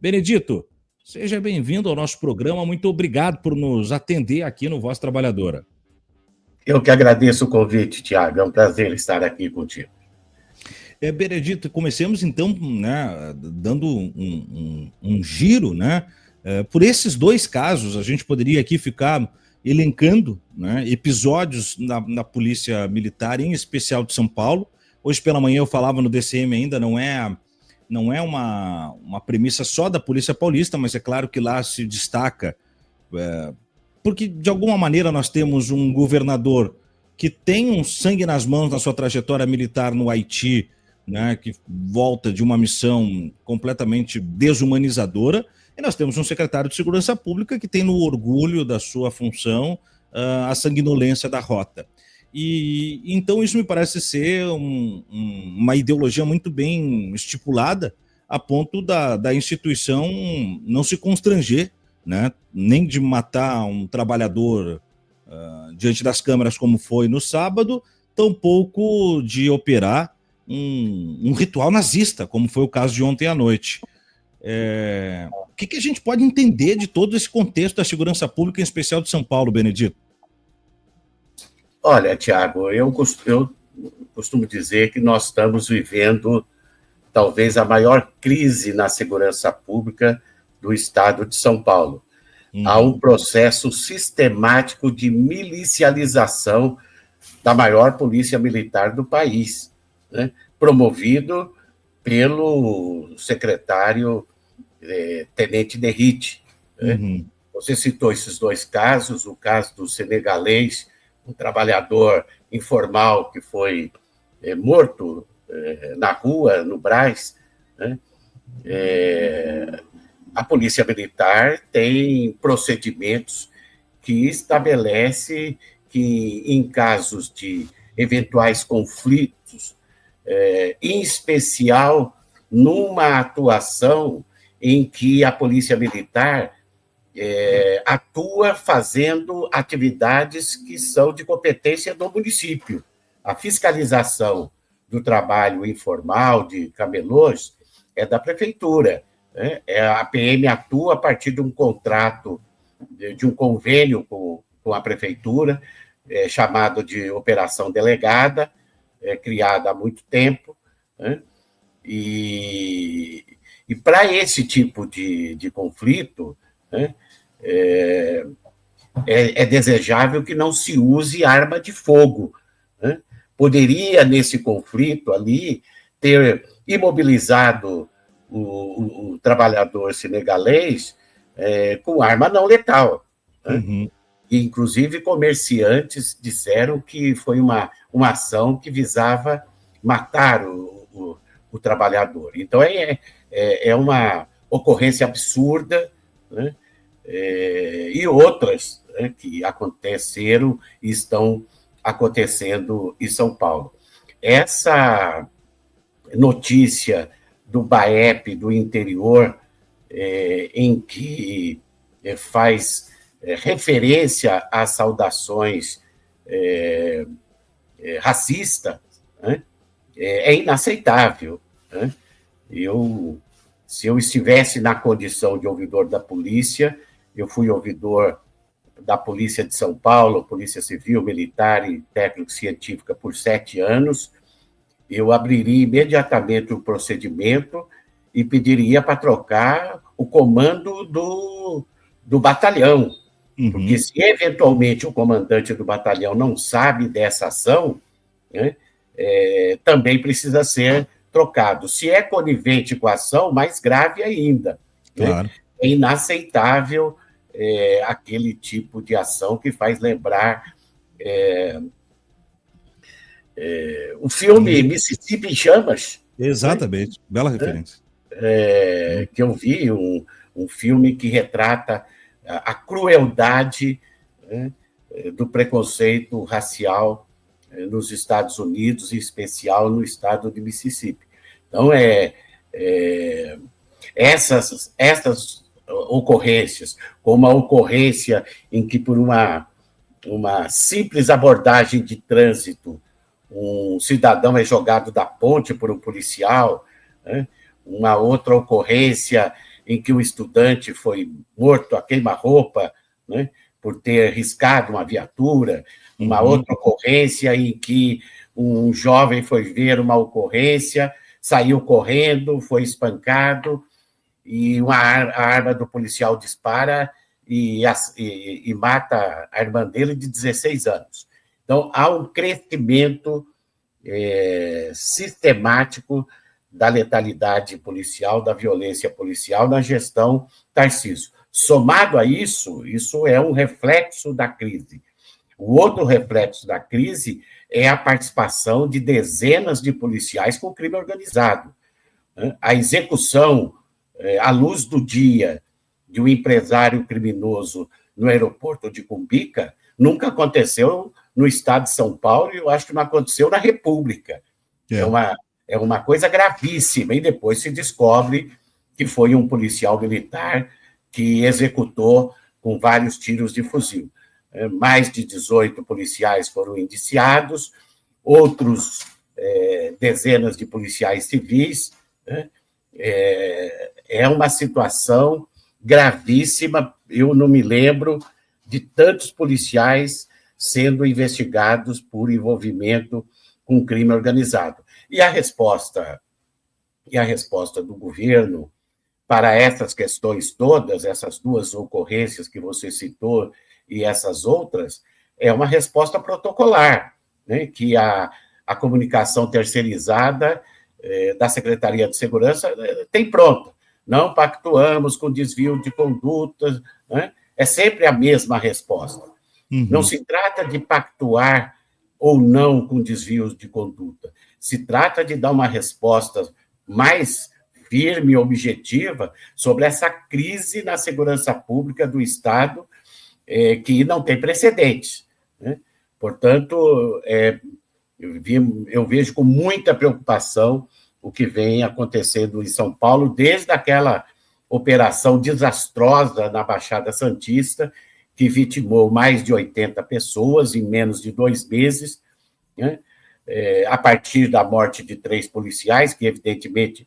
Benedito, seja bem-vindo ao nosso programa. Muito obrigado por nos atender aqui no Voz Trabalhadora. Eu que agradeço o convite, Tiago. É um prazer estar aqui contigo. Benedito, comecemos então, né, dando um giro, né, por esses dois casos. A gente poderia aqui ficar elencando, né, episódios na Polícia Militar, em especial de São Paulo. Hoje pela manhã eu falava no DCM ainda, não é uma premissa só da Polícia Paulista, mas é claro que lá se destaca, porque de alguma maneira nós temos um governador que tem um sangue nas mãos na sua trajetória militar no Haiti, né, que volta de uma missão completamente desumanizadora, e nós temos um secretário de Segurança Pública que tem no orgulho da sua função a sanguinolência da rota. E então isso me parece ser uma ideologia muito bem estipulada, a ponto da instituição não se constranger, né, nem de matar um trabalhador diante das câmeras como foi no sábado, tampouco de operar um ritual nazista, como foi o caso de ontem à noite. O que a gente pode entender de todo esse contexto da segurança pública, em especial de São Paulo, Benedito? Olha, Tiago, eu costumo dizer que nós estamos vivendo talvez a maior crise na segurança pública do estado de São Paulo. Há um processo sistemático de milicialização da maior polícia militar do país, né, promovido pelo secretário Tenente Derrite. Né? Você citou esses dois casos, o caso do senegalês, um trabalhador informal que foi morto na rua, no Brás. Né? A Polícia Militar tem procedimentos que estabelece que, em casos de eventuais conflitos, em especial numa atuação em que a Polícia Militar atua fazendo atividades que são de competência do município. A fiscalização do trabalho informal de camelôs é da prefeitura. Né? A PM atua a partir de um contrato, de um convênio com a prefeitura, chamado de Operação Delegada, criada há muito tempo, né? E para esse tipo de conflito, né, é desejável que não se use arma de fogo. Né? Poderia, nesse conflito ali, ter imobilizado o trabalhador senegalês com arma não letal. Né? E, inclusive, comerciantes disseram que foi uma ação que visava matar o trabalhador. Então, é uma ocorrência absurda, né? E outras, né, que aconteceram e estão acontecendo em São Paulo. Essa notícia do BAEP do interior, em que faz referência às saudações racistas, né, é inaceitável. Né? Se eu estivesse na condição de ouvidor da polícia, eu fui ouvidor da Polícia de São Paulo, Polícia Civil, Militar e Técnico-Científica por 7 anos, eu abriria imediatamente o procedimento e pediria para trocar o comando do batalhão. Porque se eventualmente o comandante do batalhão não sabe dessa ação, né, também precisa ser trocado. Se é conivente com a ação, mais grave ainda. Claro. Né? É inaceitável aquele tipo de ação que faz lembrar o filme Mississippi em Chamas. Exatamente, né? Bela referência. Que eu vi, um filme que retrata a crueldade, né, do preconceito racial nos Estados Unidos, em especial no estado de Mississippi. Então, essas ocorrências, como a ocorrência em que, por uma simples abordagem de trânsito, um cidadão é jogado da ponte por um policial, né? Uma outra ocorrência em que um estudante foi morto a queima-roupa, né, por ter riscado uma viatura, uma outra ocorrência em que um jovem foi ver uma ocorrência, saiu correndo, foi espancado, e a arma do policial dispara e mata a irmã dele de 16 anos. Então, há um crescimento sistemático da letalidade policial, da violência policial na gestão Tarcísio. Somado a isso, isso é um reflexo da crise. O outro reflexo da crise é a participação de dezenas de policiais com crime organizado. A execução, à luz do dia, de um empresário criminoso no aeroporto de Cumbica nunca aconteceu no estado de São Paulo e eu acho que não aconteceu na República. É uma coisa gravíssima, e depois se descobre que foi um policial militar que executou com vários tiros de fuzil. Mais de 18 policiais foram indiciados, outros dezenas de policiais civis. É uma situação gravíssima, eu não me lembro de tantos policiais sendo investigados por envolvimento com crime organizado. E a resposta do governo para essas questões todas, essas duas ocorrências que você citou e essas outras, é uma resposta protocolar, né, que a comunicação terceirizada da Secretaria de Segurança tem pronta. Não pactuamos com desvio de condutas, né? É sempre a mesma resposta. Não se trata de pactuar ou não com desvios de conduta, se trata de dar uma resposta mais firme e objetiva sobre essa crise na segurança pública do Estado, que não tem precedentes, né? Portanto, eu vejo com muita preocupação o que vem acontecendo em São Paulo, desde aquela operação desastrosa na Baixada Santista, que vitimou mais de 80 pessoas em menos de 2 meses, né? A partir da morte de 3 policiais, que evidentemente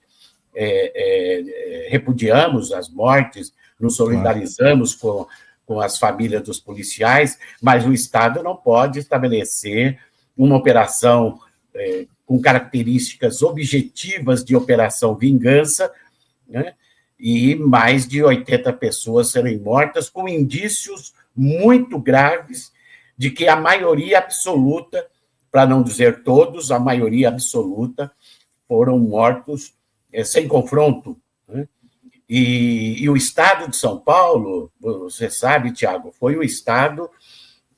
repudiamos as mortes, nos solidarizamos com as famílias dos policiais, mas o Estado não pode estabelecer uma operação com características objetivas de operação vingança, né? E mais de 80 pessoas serem mortas, com indícios muito graves de que a maioria absoluta, para não dizer todos, a maioria absoluta foram mortos sem confronto, né? E o Estado de São Paulo, você sabe, Tiago, foi o Estado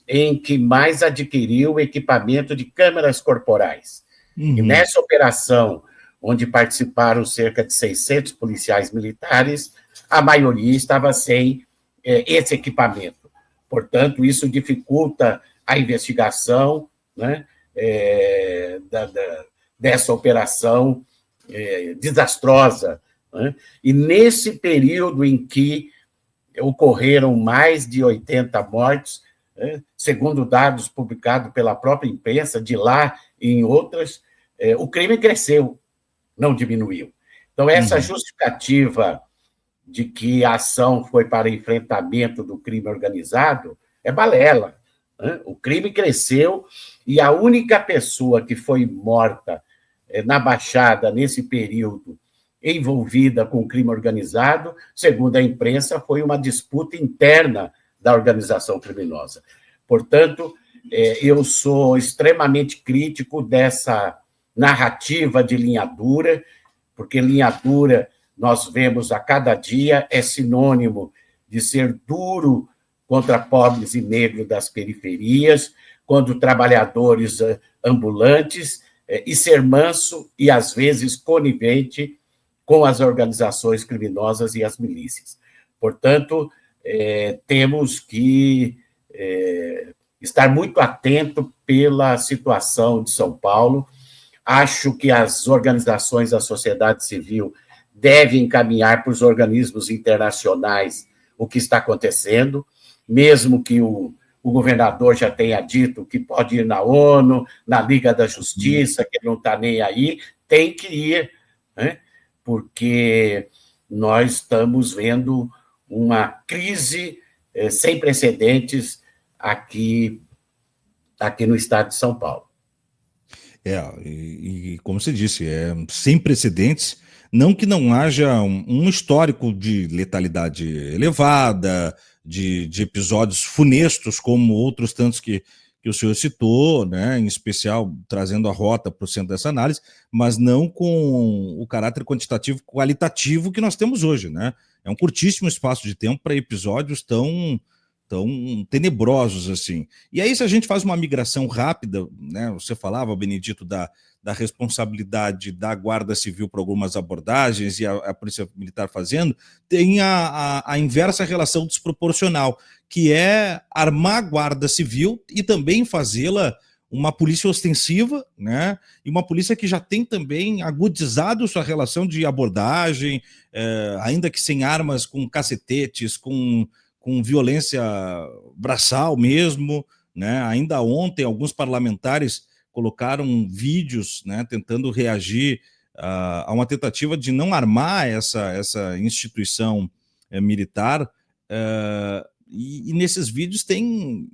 em que mais adquiriu equipamento de câmeras corporais. E nessa operação, onde participaram cerca de 600 policiais militares, a maioria estava sem esse equipamento. Portanto, isso dificulta a investigação, né, dessa operação desastrosa, né? E nesse período em que ocorreram mais de 80 mortes, segundo dados publicados pela própria imprensa, de lá e em outras, o crime cresceu, não diminuiu. Então, essa justificativa de que a ação foi para enfrentamento do crime organizado é balela, né? O crime cresceu e a única pessoa que foi morta na Baixada nesse período envolvida com crime organizado, segundo a imprensa, foi uma disputa interna da organização criminosa. Portanto, eu sou extremamente crítico dessa narrativa de linha dura, porque linha dura, nós vemos a cada dia, é sinônimo de ser duro contra pobres e negros das periferias, contra trabalhadores ambulantes, e ser manso e, às vezes, conivente com as organizações criminosas e as milícias. Portanto, temos que estar muito atento pela situação de São Paulo. Acho que as organizações da sociedade civil devem encaminhar para os organismos internacionais o que está acontecendo, mesmo que o governador já tenha dito que pode ir na ONU, na Liga da Justiça, que não está nem aí, tem que ir, né? Porque nós estamos vendo uma crise sem precedentes aqui no estado de São Paulo. E como você disse, sem precedentes, não que não haja um histórico de letalidade elevada, de episódios funestos, como outros tantos que o senhor citou, né, em especial trazendo a rota para o centro dessa análise, mas não com o caráter quantitativo qualitativo que nós temos hoje, né? É um curtíssimo espaço de tempo para episódios tão tenebrosos assim. E aí, se a gente faz uma migração rápida, né? Você falava, Benedito, da responsabilidade da Guarda Civil para algumas abordagens e a Polícia Militar fazendo, tem a inversa relação desproporcional, que é armar a Guarda Civil e também fazê-la uma polícia ostensiva, né? E uma polícia que já tem também agudizado sua relação de abordagem, ainda que sem armas, com cacetetes, com violência braçal mesmo, né? Ainda ontem, alguns parlamentares colocaram vídeos, né, tentando reagir a uma tentativa de não armar essa instituição militar, e nesses vídeos tem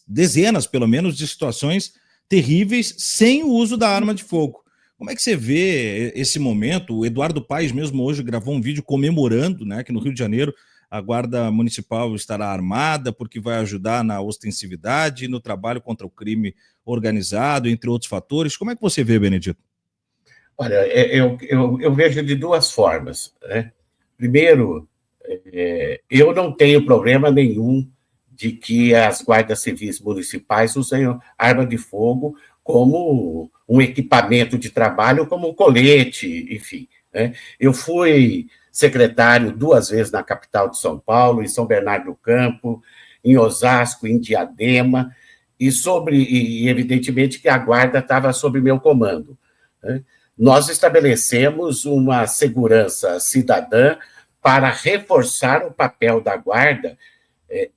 dezenas, pelo menos, de situações terríveis sem o uso da arma de fogo. Como é que você vê esse momento? O Eduardo Paes mesmo hoje gravou um vídeo comemorando, né, que no Rio de Janeiro a Guarda Municipal estará armada porque vai ajudar na ostensividade e no trabalho contra o crime organizado, entre outros fatores. Como é que você vê, Benedito? Olha, eu vejo de duas formas, né? Primeiro, eu não tenho problema nenhum de que as guardas civis municipais usem arma de fogo como um equipamento de trabalho, como um colete, enfim, né? Eu fui secretário 2 vezes na capital de São Paulo, em São Bernardo do Campo, em Osasco, em Diadema, e evidentemente que a guarda estava sob meu comando, né? Nós estabelecemos uma segurança cidadã para reforçar o papel da guarda,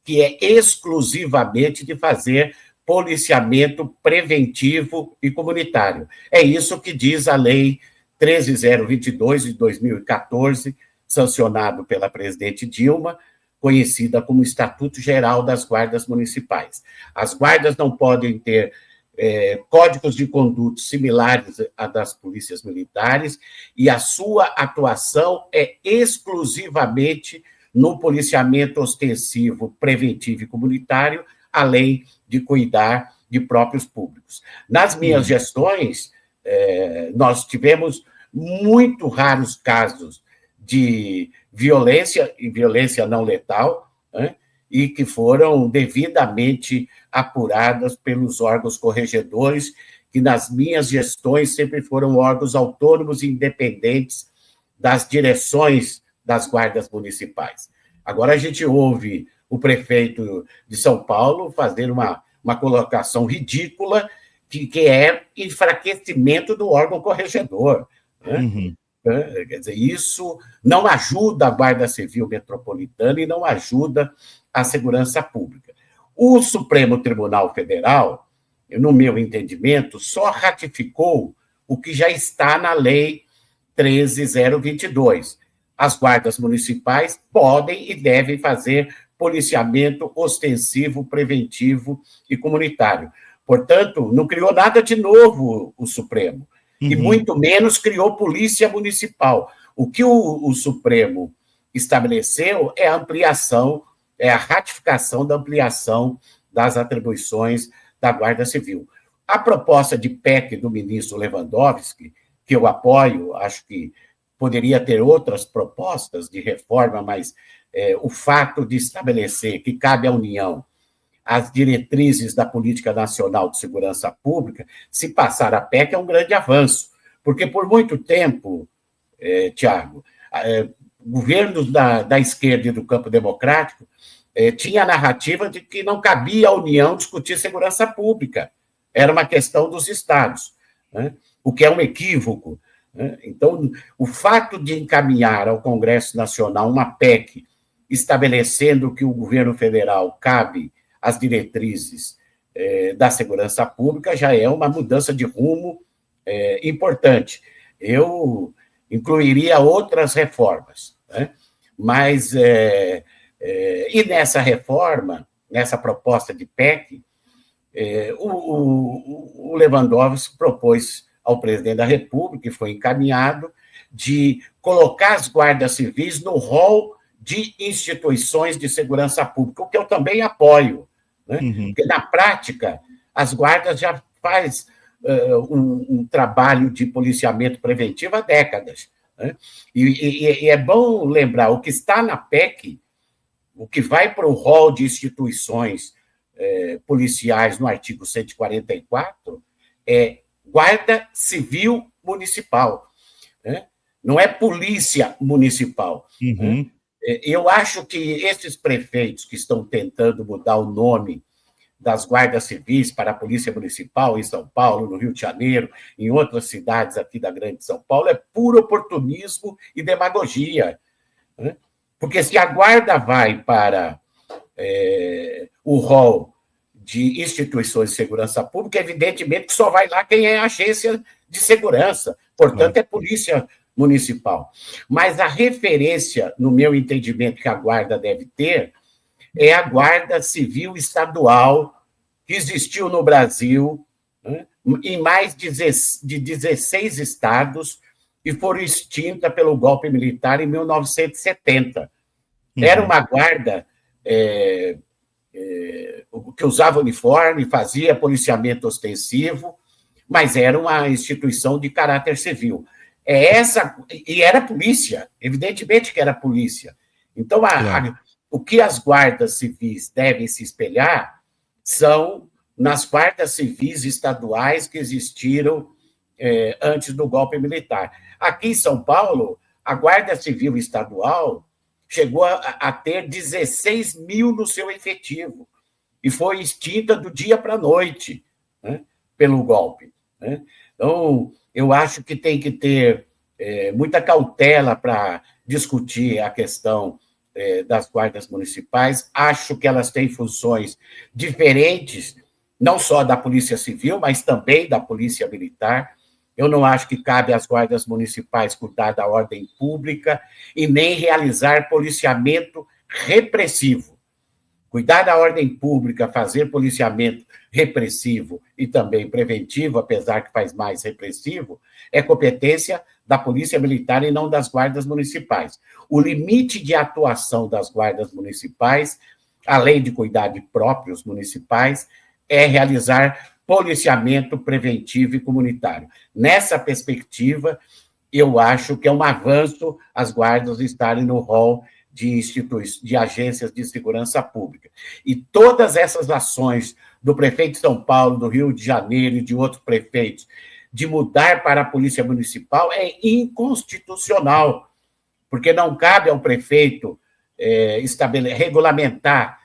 que é exclusivamente de fazer policiamento preventivo e comunitário. É isso que diz a Lei 13.022, de 2014, sancionado pela presidente Dilma, conhecida como Estatuto Geral das Guardas Municipais. As guardas não podem ter códigos de conduta similares à das polícias militares, e a sua atuação é exclusivamente no policiamento ostensivo, preventivo e comunitário, além de cuidar de próprios públicos. Nas minhas gestões, nós tivemos muito raros casos de violência, e violência não letal, né? E que foram devidamente apuradas pelos órgãos corregedores, que nas minhas gestões sempre foram órgãos autônomos e independentes das direções das guardas municipais. Agora a gente ouve o prefeito de São Paulo fazer uma colocação ridícula que é enfraquecimento do órgão corregedor, né? Uhum. Quer dizer, isso não ajuda a Guarda Civil Metropolitana e não ajuda a segurança pública. O Supremo Tribunal Federal, no meu entendimento, só ratificou o que já está na Lei 13.022. As guardas municipais podem e devem fazer policiamento ostensivo, preventivo e comunitário. Portanto, não criou nada de novo o Supremo, e muito menos criou polícia municipal. O que o Supremo estabeleceu é a ampliação, é a ratificação da ampliação das atribuições da Guarda Civil. A proposta de PEC do ministro Lewandowski, que eu apoio, acho que poderia ter outras propostas de reforma, mas o fato de estabelecer que cabe à União as diretrizes da Política Nacional de Segurança Pública, se passar a PEC, é um grande avanço, porque por muito tempo, Tiago, governos da esquerda e do campo democrático tinha a narrativa de que não cabia à União discutir segurança pública, era uma questão dos estados, né? O que é um equívoco, né? Então, o fato de encaminhar ao Congresso Nacional uma PEC estabelecendo que o governo federal cabe as diretrizes da segurança pública já é uma mudança de rumo importante. Eu incluiria outras reformas, né? Mas, e nessa reforma, nessa proposta de PEC, o Lewandowski propôs ao presidente da República, que foi encaminhado, de colocar as guardas civis no rol de instituições de segurança pública, o que eu também apoio, né? Porque, na prática, as guardas já faz um trabalho de policiamento preventivo há décadas, né? E é bom lembrar, o que está na PEC, o que vai para o rol de instituições policiais no artigo 144, é Guarda Civil Municipal, né? Não é Polícia Municipal. Né? Eu acho que esses prefeitos que estão tentando mudar o nome das guardas civis para a Polícia Municipal em São Paulo, no Rio de Janeiro, em outras cidades aqui da Grande São Paulo, é puro oportunismo e demagogia. Né? Porque se a guarda vai para o rol de instituições de segurança pública, evidentemente que só vai lá quem é agência de segurança, portanto, é Polícia Municipal. Mas a referência, no meu entendimento, que a guarda deve ter, é a Guarda Civil Estadual, que existiu no Brasil, né, em mais de 16 estados, e foram extinta pelo golpe militar em 1970. Era uma guarda que usava uniforme, fazia policiamento ostensivo, mas era uma instituição de caráter civil. E era polícia, evidentemente que era polícia. Então, o que as guardas civis devem se espelhar são nas guardas civis estaduais que existiram antes do golpe militar. Aqui em São Paulo, a Guarda Civil Estadual chegou a ter 16 mil no seu efetivo e foi extinta do dia para a noite, né, pelo golpe. Né? Então, eu acho que tem que ter muita cautela para discutir a questão das guardas municipais. Acho que elas têm funções diferentes, não só da Polícia Civil, mas também da Polícia Militar. Eu não acho que cabe às guardas municipais cuidar da ordem pública e nem realizar policiamento repressivo. Cuidar da ordem pública, fazer policiamento repressivo e também preventivo, apesar que faz mais repressivo, é competência da Polícia Militar e não das guardas municipais. O limite de atuação das guardas municipais, além de cuidar de próprios municipais, é realizar policiamento preventivo e comunitário. Nessa perspectiva, eu acho que é um avanço as guardas estarem no rol de agências de segurança pública. E todas essas ações do prefeito de São Paulo, do Rio de Janeiro e de outros prefeitos, de mudar para a Polícia Municipal, é inconstitucional, porque não cabe ao prefeito regulamentar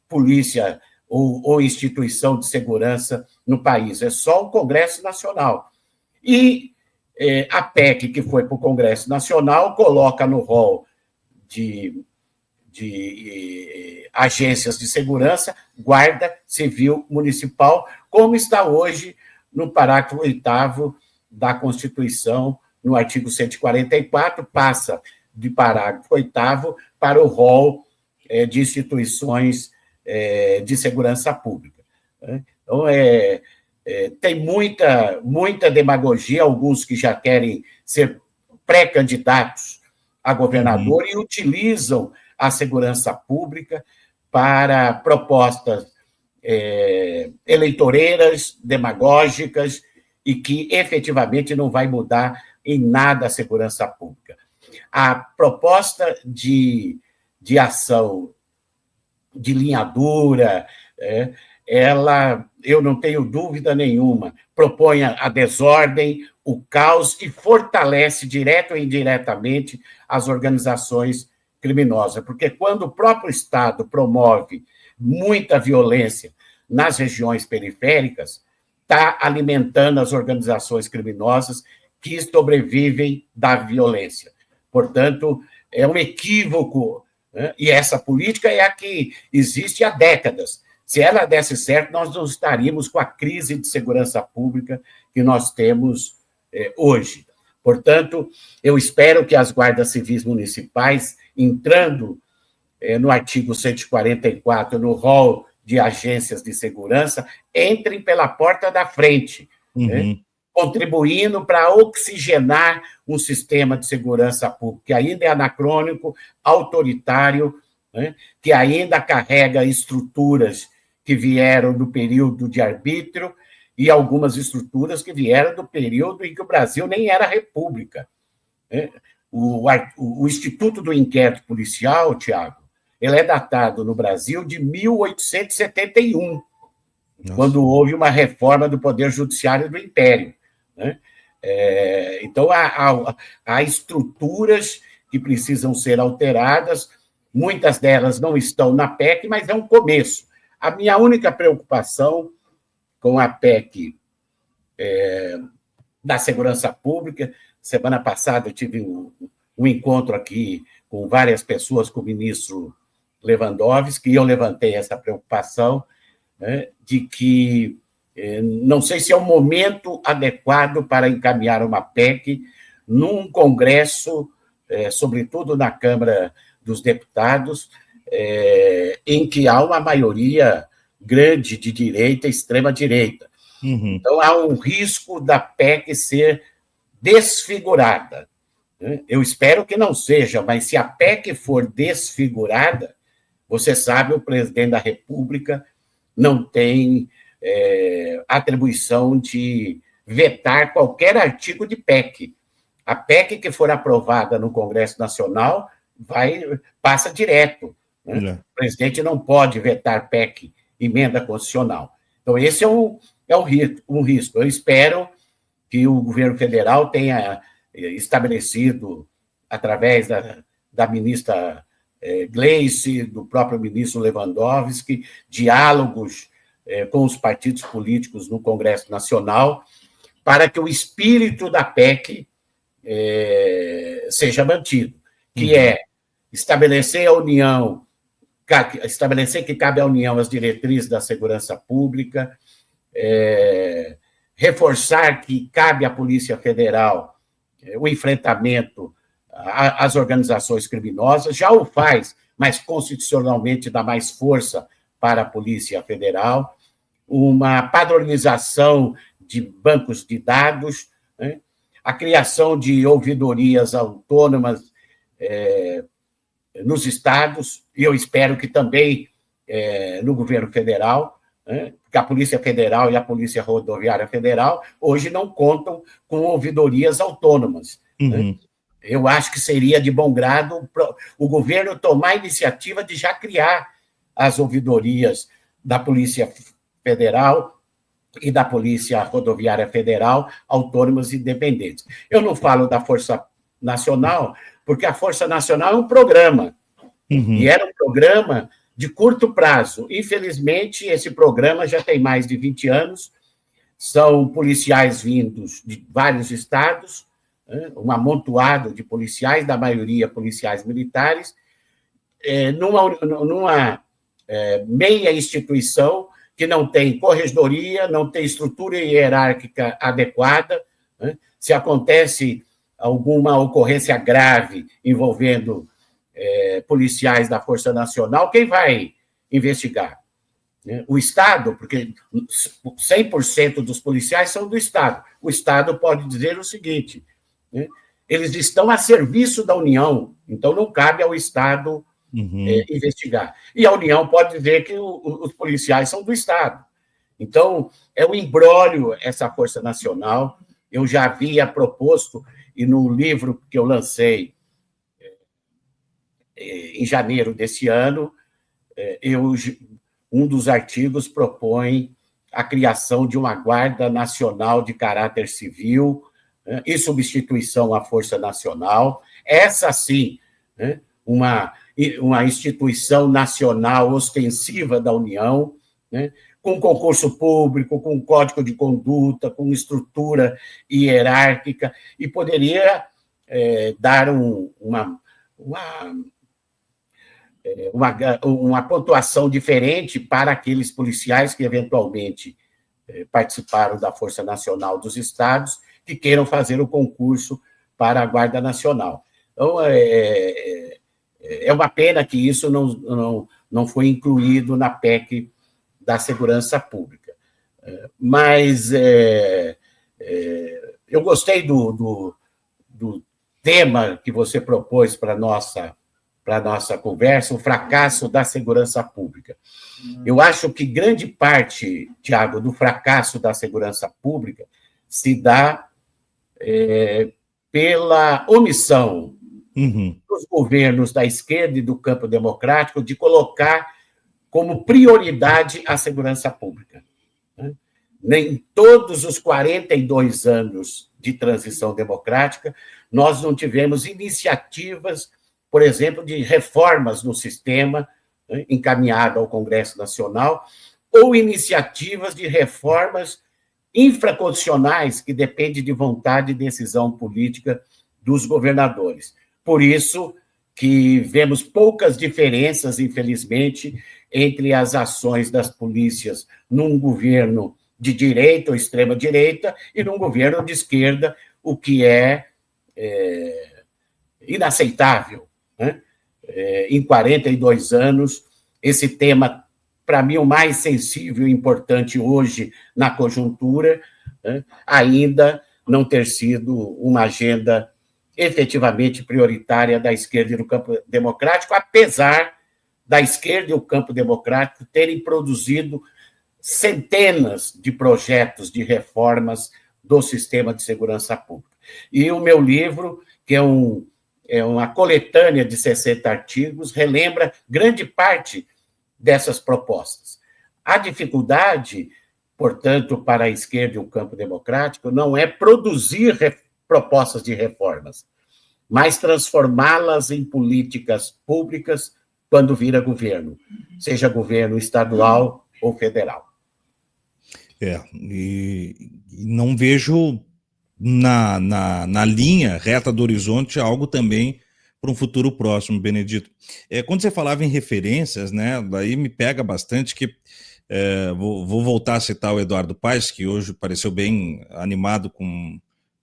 polícia ou instituição de segurança no país. É só o Congresso Nacional. E a PEC, que foi para o Congresso Nacional, coloca no rol de agências de segurança, Guarda Civil Municipal, como está hoje no parágrafo 8º da Constituição, no artigo 144, passa de parágrafo 8º para o rol de instituições de segurança pública. Então, tem muita demagogia, alguns que já querem ser pré-candidatos a governador e utilizam a segurança pública para propostas eleitoreiras, demagógicas, e que efetivamente não vai mudar em nada a segurança pública. A proposta de ação de linha dura, eu não tenho dúvida nenhuma, propõe a desordem, o caos e fortalece, direto ou indiretamente, as organizações criminosas. Porque quando o próprio Estado promove muita violência nas regiões periféricas, está alimentando as organizações criminosas que sobrevivem da violência. Portanto, é um equívoco, né? E essa política é a que existe há décadas. Se ela desse certo, nós não estaríamos com a crise de segurança pública que nós temos hoje. Portanto, eu espero que as guardas civis municipais, entrando no artigo 144, no rol de agências de segurança, entrem pela porta da frente, né? Contribuindo para oxigenar um sistema de segurança pública que ainda é anacrônico, autoritário, né? Que ainda carrega estruturas que vieram do período de arbítrio e algumas estruturas que vieram do período em que o Brasil nem era república, né? O Instituto do Inquérito Policial, Tiago, ele é datado no Brasil de 1871, quando houve uma reforma do Poder Judiciário do Império, né? Então, há estruturas que precisam ser alteradas, muitas delas não estão na PEC, mas é um começo. A minha única preocupação com a PEC da segurança pública, semana passada eu tive um encontro aqui com várias pessoas, com o ministro Lewandowski, e eu levantei essa preocupação, né, de que não sei se é o momento adequado para encaminhar uma PEC num Congresso, sobretudo na Câmara dos Deputados, em que há uma maioria grande de direita e extrema-direita. Então, há um risco da PEC ser desfigurada. Eu espero que não seja, mas se a PEC for desfigurada, você sabe, o presidente da República não tem atribuição de vetar qualquer artigo de PEC. A PEC que for aprovada no Congresso Nacional passa direto, né? O presidente não pode vetar PEC, emenda constitucional. Então, esse é um risco. Eu espero que o governo federal tenha estabelecido, através da ministra Gleice, do próprio ministro Lewandowski, diálogos com os partidos políticos no Congresso Nacional, para que o espírito da PEC seja mantido, que é estabelecer que cabe à União as diretrizes da segurança pública, reforçar que cabe à Polícia Federal o enfrentamento às organizações criminosas, já o faz, mas constitucionalmente dá mais força para a Polícia Federal, uma padronização de bancos de dados, né? A criação de ouvidorias autônomas nos estados, e eu espero que também no governo federal, né? Porque a Polícia Federal e a Polícia Rodoviária Federal hoje não contam com ouvidorias autônomas, né? Eu acho que seria de bom grado o governo tomar a iniciativa de já criar as ouvidorias da Polícia Federal e da Polícia Rodoviária Federal, autônomas e independentes. Eu não falo da Força Nacional, porque a Força Nacional é um programa, e era um programa de curto prazo. Infelizmente, esse programa já tem mais de 20 anos, são policiais vindos de vários estados, um amontoado de policiais, da maioria policiais militares, numa meia instituição que não tem corregedoria, não tem estrutura hierárquica adequada, né? Se acontece alguma ocorrência grave envolvendo policiais da Força Nacional, quem vai investigar? O Estado, porque 100% dos policiais são do Estado. O Estado pode dizer o seguinte, né? Eles estão a serviço da União, então não cabe ao Estado investigar. E a União pode dizer que os policiais são do Estado. Então, é um imbróglio essa Força Nacional. Eu já havia proposto, e no livro que eu lancei em janeiro desse ano, um dos artigos propõe a criação de uma Guarda Nacional de caráter civil, em substituição à Força Nacional. Essa, sim, uma instituição nacional ostensiva da União, né, com concurso público, com código de conduta, com estrutura hierárquica, e poderia dar uma pontuação diferente para aqueles policiais que, eventualmente, participaram da Força Nacional dos Estados, que queiram fazer o concurso para a Guarda Nacional. Então, é uma pena que isso não foi incluído na PEC da segurança pública. Mas eu gostei do tema que você propôs para a nossa conversa, o fracasso da segurança pública. Eu acho que grande parte, Tiago, do fracasso da segurança pública se dá pela omissão dos governos da esquerda e do campo democrático de colocar como prioridade a segurança pública. Nem todos os 42 anos de transição democrática, nós não tivemos iniciativas, por exemplo, de reformas no sistema, encaminhada ao Congresso Nacional, ou iniciativas de reformas infraconstitucionais que dependem de vontade e decisão política dos governadores. Por isso que vemos poucas diferenças, infelizmente, entre as ações das polícias num governo de direita ou extrema-direita e num governo de esquerda, o que é inaceitável, né? Em 42 anos, esse tema, para mim, o mais sensível e importante hoje na conjuntura, né, ainda não ter sido uma agenda efetivamente prioritária da esquerda e do campo democrático, apesar da esquerda e o campo democrático terem produzido centenas de projetos de reformas do sistema de segurança pública. E o meu livro, que é uma coletânea de 60 artigos, relembra grande parte dessas propostas. A dificuldade, portanto, para a esquerda e o campo democrático não é produzir propostas de reformas, mas transformá-las em políticas públicas quando vira governo, seja governo estadual ou federal. E não vejo na linha reta do horizonte algo também para um futuro próximo, Benedito. Quando você falava em referências, né, daí me pega bastante que vou voltar a citar o Eduardo Paes, que hoje pareceu bem animado com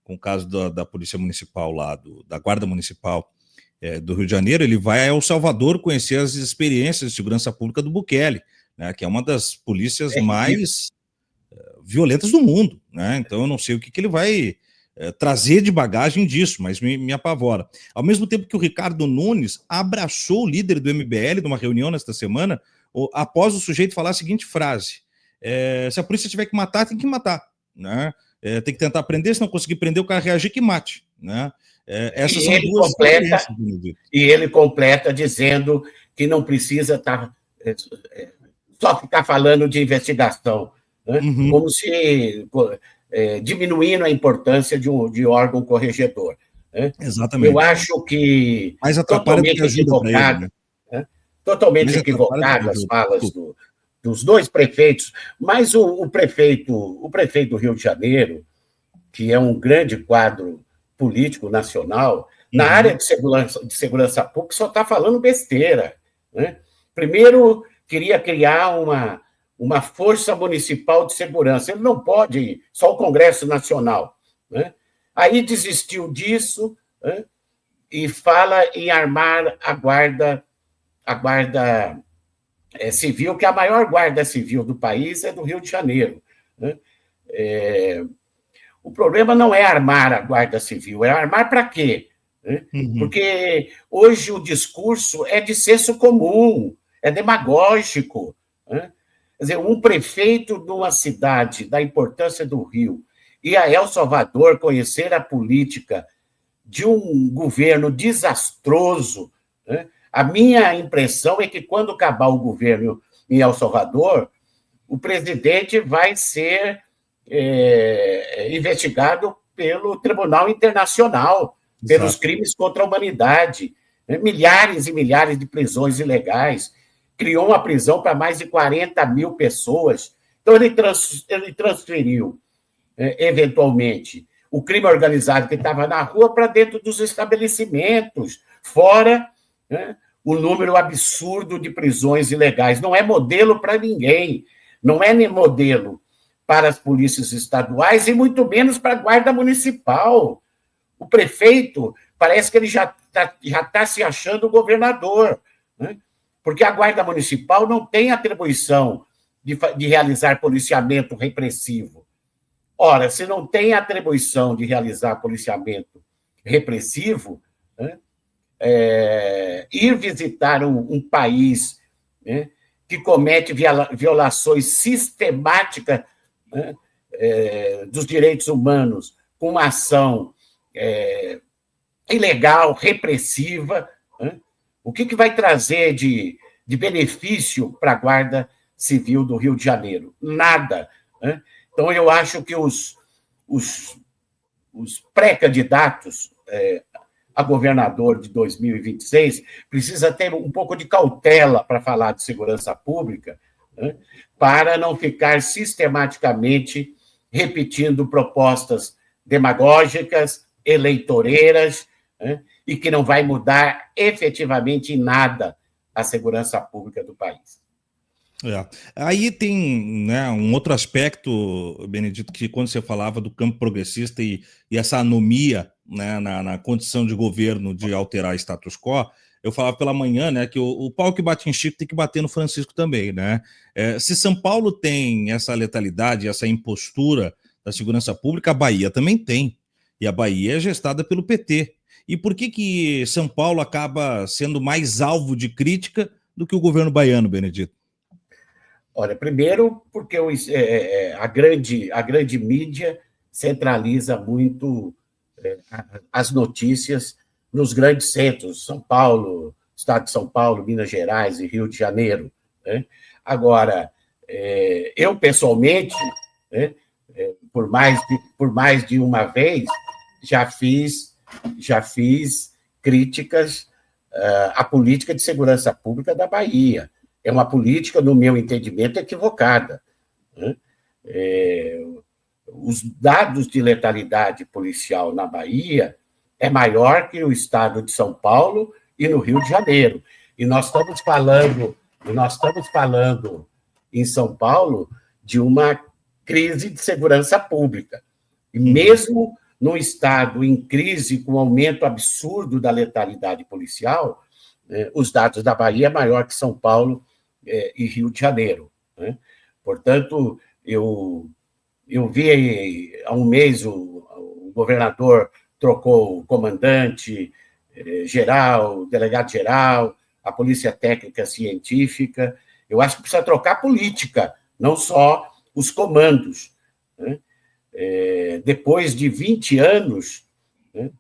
o caso da Polícia Municipal lá, da Guarda Municipal do Rio de Janeiro. Ele vai a El Salvador conhecer as experiências de segurança pública do Bukele, né, que é uma das polícias mais violentas do mundo, né? Então eu não sei o que ele vai trazer de bagagem disso, mas me apavora. Ao mesmo tempo que o Ricardo Nunes abraçou o líder do MBL numa reunião nesta semana, após o sujeito falar a seguinte frase: se a polícia tiver que matar, tem que matar, né? Tem que tentar prender, se não conseguir prender, o cara reagir que mate, né? Essas são duas diferenças. E ele completa dizendo que não precisa só ficar falando de investigação, né? Como se diminuindo a importância de órgão corregedor, né? Exatamente. Eu acho que mais totalmente equivocado, né? Totalmente equivocado as falas dos dois prefeitos, mas o prefeito do Rio de Janeiro, que é um grande quadro político nacional, na área de segurança pública só está falando besteira, né? Primeiro, queria criar uma força municipal de segurança. Ele não pode, só o Congresso Nacional, né? Aí desistiu disso, né? E fala em armar a guarda civil, que a maior guarda civil do país é do Rio de Janeiro, né? O problema não é armar a guarda civil, é armar para quê? Porque hoje o discurso é de senso comum, é demagógico, né? Quer dizer, um prefeito de uma cidade da importância do Rio e a El Salvador conhecer a política de um governo desastroso, né? A minha impressão é que quando acabar o governo em El Salvador, o presidente vai ser investigado pelo Tribunal Internacional, pelos crimes contra a humanidade, né? Milhares e milhares de prisões ilegais, criou uma prisão para mais de 40 mil pessoas. Então, ele transferiu, eventualmente, o crime organizado que estava na rua para dentro dos estabelecimentos, fora, né, o número absurdo de prisões ilegais. Não é modelo para ninguém, não é nem modelo para as polícias estaduais e muito menos para a Guarda Municipal. O prefeito parece que ele já tá se achando governador, né? Porque a Guarda Municipal não tem atribuição de realizar policiamento repressivo. Ora, se não tem atribuição de realizar policiamento repressivo, né, ir visitar um país, né, que comete violações sistemáticas, né, dos direitos humanos com uma ação ilegal, repressiva, né, o que vai trazer de benefício para a Guarda Civil do Rio de Janeiro? Nada, né? Então, eu acho que os pré-candidatos a governador de 2026 precisa ter um pouco de cautela para falar de segurança pública, né, para não ficar sistematicamente repetindo propostas demagógicas, eleitoreiras, né, e que não vai mudar efetivamente em nada a segurança pública do país. Aí tem, né, um outro aspecto, Benedito, que quando você falava do campo progressista e essa anomia, né, na condição de governo de alterar status quo, eu falava pela manhã, né, que o pau que bate em Chico tem que bater no Francisco também, né? Se São Paulo tem essa letalidade, essa impostura da segurança pública, a Bahia também tem. E a Bahia é gestada pelo PT. E por que São Paulo acaba sendo mais alvo de crítica do que o governo baiano, Benedito? Olha, primeiro, porque a grande mídia centraliza muito as notícias nos grandes centros, São Paulo, Estado de São Paulo, Minas Gerais e Rio de Janeiro, né? Agora, eu pessoalmente, né, por mais de uma vez, já fiz críticas à política de segurança pública da Bahia. É uma política, no meu entendimento, equivocada, né? Os dados de letalidade policial na Bahia é maior que o estado de São Paulo e no Rio de Janeiro. E nós estamos falando em São Paulo de uma crise de segurança pública. E mesmo num estado em crise, com aumento absurdo da letalidade policial, os dados da Bahia é maior que São Paulo e Rio de Janeiro, né? Portanto, eu vi há um mês o governador trocou o comandante geral, o delegado geral, a polícia técnica científica. Eu acho que precisa trocar a política, não só os comandos, né? Depois de 20 anos, né,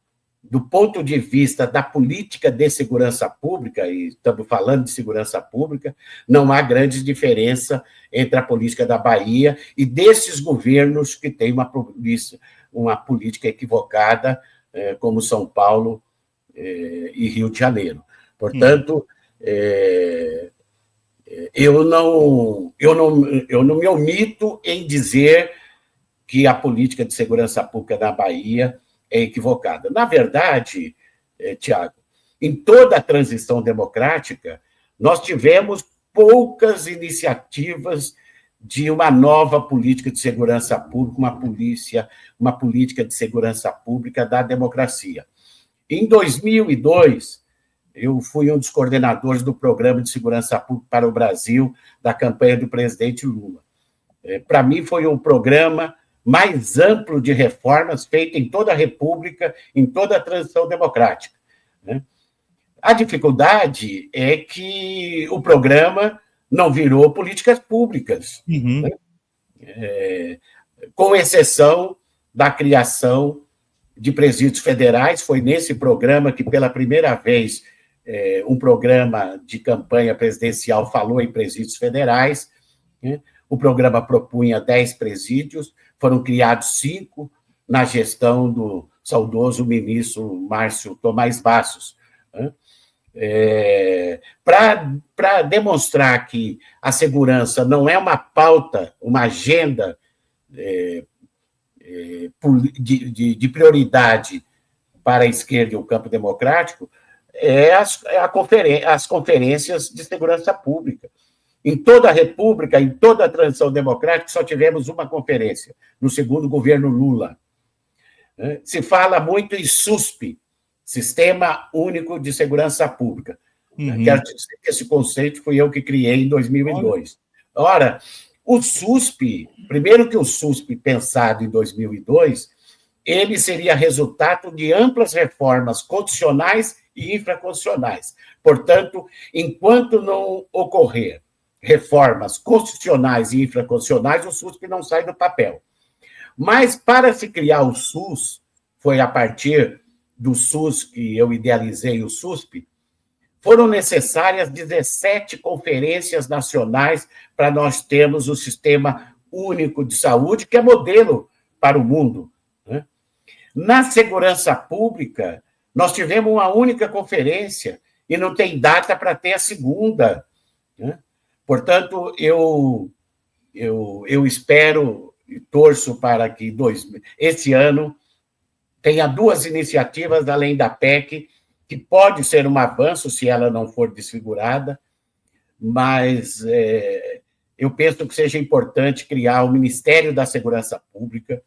do ponto de vista da política de segurança pública, e estamos falando de segurança pública, não há grande diferença entre a política da Bahia e desses governos que têm uma política equivocada, como São Paulo e Rio de Janeiro. Portanto, eu não me omito em dizer que a política de segurança pública da Bahia é equivocada. Na verdade, Tiago, em toda a transição democrática, nós tivemos poucas iniciativas de uma nova política de segurança pública, uma política de segurança pública da democracia. Em 2002, eu fui um dos coordenadores do Programa de Segurança Pública para o Brasil, da campanha do presidente Lula. Para mim, foi um programa mais amplo de reformas feito em toda a República, em toda a transição democrática, né? A dificuldade é que o programa não virou políticas públicas, né? Com exceção da criação de presídios federais. Foi nesse programa que, pela primeira vez, um programa de campanha presidencial falou em presídios federais, né? O programa propunha 10 presídios, foram criados 5 na gestão do saudoso ministro Márcio Tomás Bassos, né? Para demonstrar que a segurança não é uma pauta, uma agenda de prioridade para a esquerda e o campo democrático, as conferências de segurança pública. Em toda a República, em toda a transição democrática, só tivemos uma conferência, no segundo governo Lula. né? Se fala muito em SUSP, Sistema Único de Segurança Pública. Quero dizer que esse conceito fui eu que criei em 2002. Ora, o SUSP, primeiro que o SUSP, pensado em 2002, ele seria resultado de amplas reformas constitucionais e infraconstitucionais. Portanto, enquanto não ocorrer reformas constitucionais e infraconstitucionais, o SUSP não sai do papel. Mas, para se criar o SUS, foi a partir do SUS que eu idealizei o SUSP, foram necessárias 17 conferências nacionais para nós termos o Sistema Único de Saúde, que é modelo para o mundo. Na segurança pública, nós tivemos uma única conferência e não tem data para ter a segunda. Portanto, eu espero e torço para que esse ano tenha 2 iniciativas, além da PEC, que pode ser um avanço se ela não for desfigurada, mas eu penso que seja importante criar o Ministério da Segurança Pública.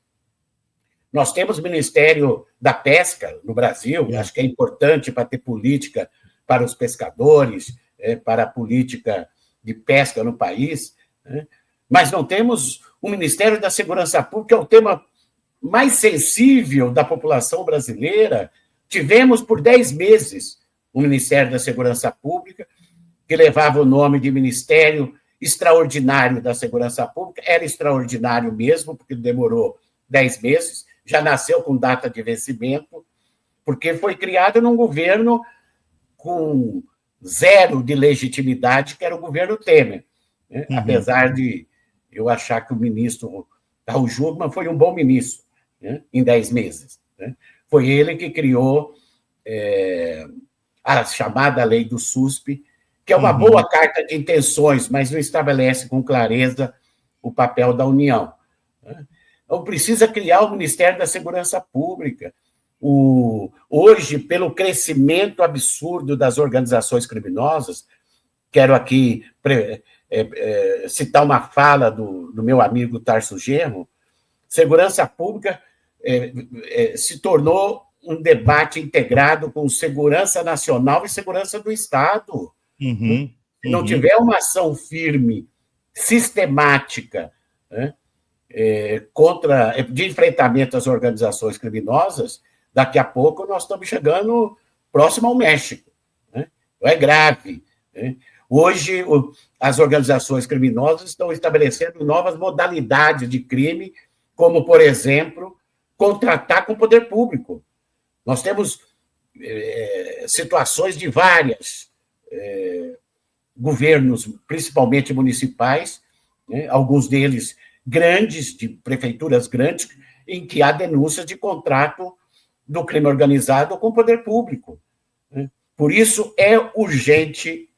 Nós temos o Ministério da Pesca no Brasil, acho que é importante para ter política para os pescadores, para a política de pesca no país, mas não temos o Ministério da Segurança Pública, que é o tema mais sensível da população brasileira. Tivemos por 10 meses o Ministério da Segurança Pública, que levava o nome de Ministério Extraordinário da Segurança Pública. Era extraordinário mesmo, porque demorou 10 meses, já nasceu com data de vencimento, porque foi criado num governo com 0 de legitimidade, que era o governo Temer. Apesar de eu achar que o ministro Raul Jungmann foi um bom ministro, em 10 meses. Foi ele que criou a chamada lei do SUSP, que é uma boa carta de intenções, mas não estabelece com clareza o papel da União. Então, precisa criar o Ministério da Segurança Pública. Hoje, pelo crescimento absurdo das organizações criminosas, quero aqui citar uma fala do meu amigo Tarso Genro, segurança pública se tornou um debate integrado com segurança nacional e segurança do Estado. Se não tiver uma ação firme, sistemática, de enfrentamento às organizações criminosas, daqui a pouco nós estamos chegando próximo ao México. É grave. Hoje, as organizações criminosas estão estabelecendo novas modalidades de crime, como, por exemplo, contratar com o poder público. Nós temos situações de vários governos, principalmente municipais, alguns deles grandes, de prefeituras grandes, em que há denúncias de contrato do crime organizado com o poder público. Por isso, é urgente,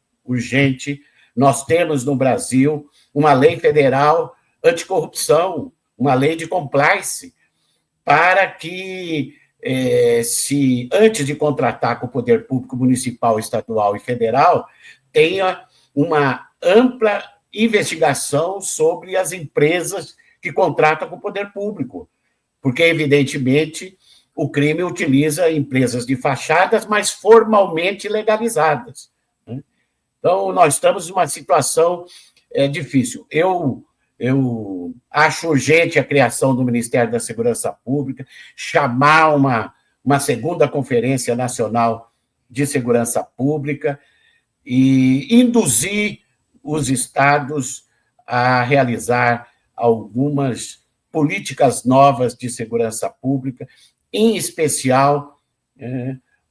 nós temos no Brasil uma lei federal anticorrupção, uma lei de compliance, para que, se antes de contratar com o poder público municipal, estadual e federal, tenha uma ampla investigação sobre as empresas que contratam com o poder público, porque, evidentemente, o crime utiliza empresas de fachadas, mas formalmente legalizadas. Então, nós estamos numa situação difícil. Eu acho urgente a criação do Ministério da Segurança Pública, chamar uma segunda Conferência Nacional de Segurança Pública e induzir os estados a realizar algumas políticas novas de segurança pública, em especial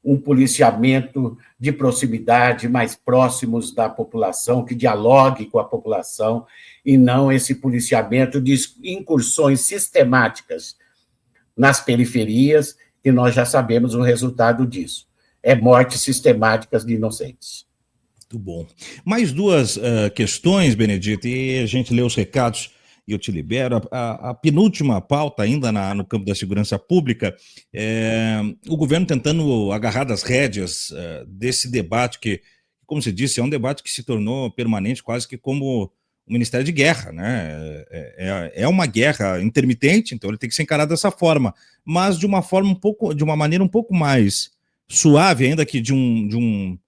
um policiamento de proximidade, mais próximos da população, que dialogue com a população, e não esse policiamento de incursões sistemáticas nas periferias, que nós já sabemos o resultado disso. É mortes sistemáticas de inocentes. Muito bom. Mais 2 questões, Benedito, e a gente lê os recados e eu te libero. A penúltima pauta, ainda no campo da segurança pública, o governo tentando agarrar das rédeas desse debate que, como você disse, é um debate que se tornou permanente, quase que como Ministério de Guerra, né? É uma guerra intermitente, então ele tem que ser encarado dessa forma, mas de uma maneira um pouco mais suave, ainda que de um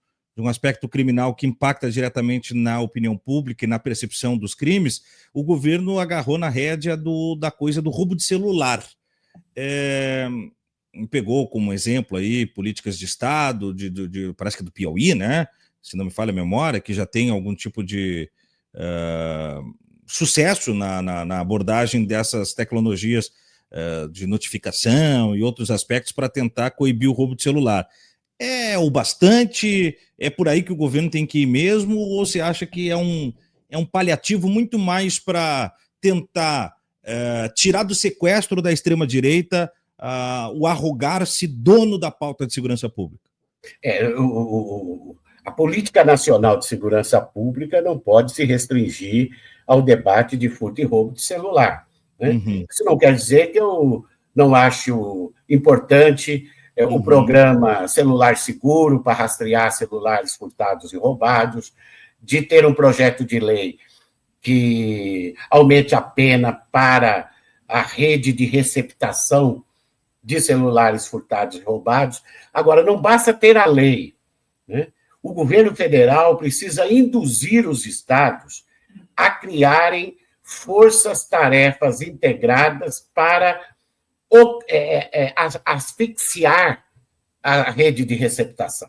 aspecto criminal que impacta diretamente na opinião pública e na percepção dos crimes. O governo agarrou na rédea da coisa do roubo de celular. Pegou como exemplo aí políticas de Estado, parece que do Piauí, né? Se não me falha a memória, que já tem algum tipo de sucesso na abordagem dessas tecnologias de notificação e outros aspectos para tentar coibir o roubo de celular. É o bastante? É por aí que o governo tem que ir mesmo? Ou você acha que é um paliativo muito mais para tentar tirar do sequestro da extrema-direita o arrogar-se dono da pauta de segurança pública? A política nacional de segurança pública não pode se restringir ao debate de furto e roubo de celular, né? Uhum. Isso não quer dizer que eu não acho importante o programa Celular Seguro para rastrear celulares furtados e roubados, de ter um projeto de lei que aumente a pena para a rede de receptação de celulares furtados e roubados. Agora, não basta ter a lei, né? O governo federal precisa induzir os estados a criarem forças-tarefas integradas para asfixiar a rede de receptação.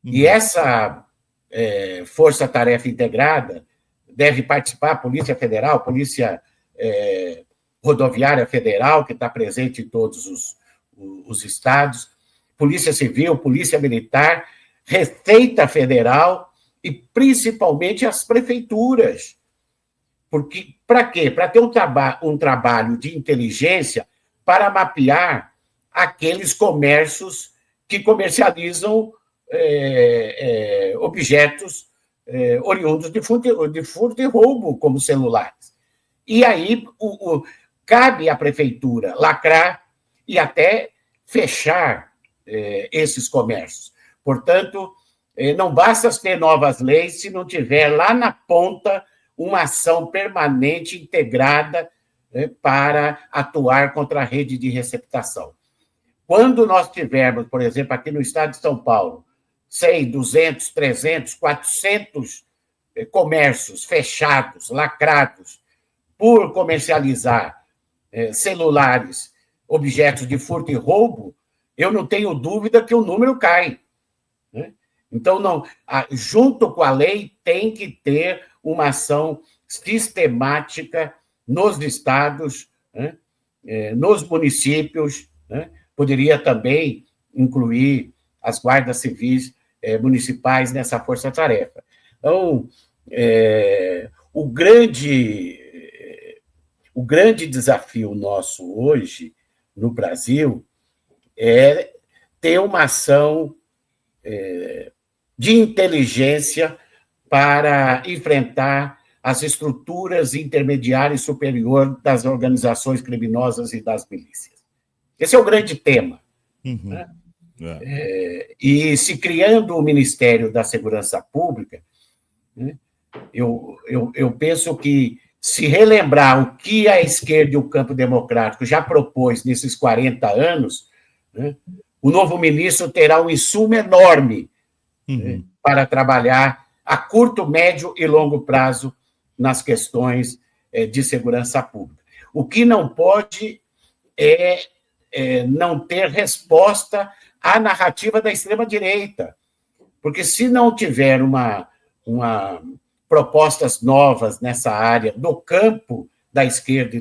E essa força-tarefa integrada deve participar a Polícia Federal, Polícia Rodoviária Federal, que está presente em todos os estados, Polícia Civil, Polícia Militar, Receita Federal e, principalmente, as prefeituras. Porque, para quê? Para ter um trabalho de inteligência para mapear aqueles comércios que comercializam objetos oriundos de furto e roubo, como celulares. E aí cabe à prefeitura lacrar e até fechar esses comércios. Portanto, não basta ter novas leis se não tiver lá na ponta uma ação permanente, integrada, para atuar contra a rede de receptação. Quando nós tivermos, por exemplo, aqui no estado de São Paulo, 100, 200, 300, 400 comércios fechados, lacrados, por comercializar celulares, objetos de furto e roubo, eu não tenho dúvida que o número cai. Então, junto com a lei, tem que ter uma ação sistemática nos estados, nos municípios, poderia também incluir as guardas civis municipais nessa força-tarefa. Então, o grande desafio nosso hoje, no Brasil, é ter uma ação de inteligência para enfrentar as estruturas intermediárias superiores das organizações criminosas e das milícias. Esse é o grande tema. Uhum. Né? E se criando o Ministério da Segurança Pública, né, eu penso que, se relembrar o que a esquerda e o campo democrático já propôs nesses 40 anos, né, o novo ministro terá um insumo enorme para trabalhar a curto, médio e longo prazo nas questões de segurança pública. O que não pode é não ter resposta à narrativa da extrema-direita, porque se não tiver propostas novas nessa área do campo da esquerda e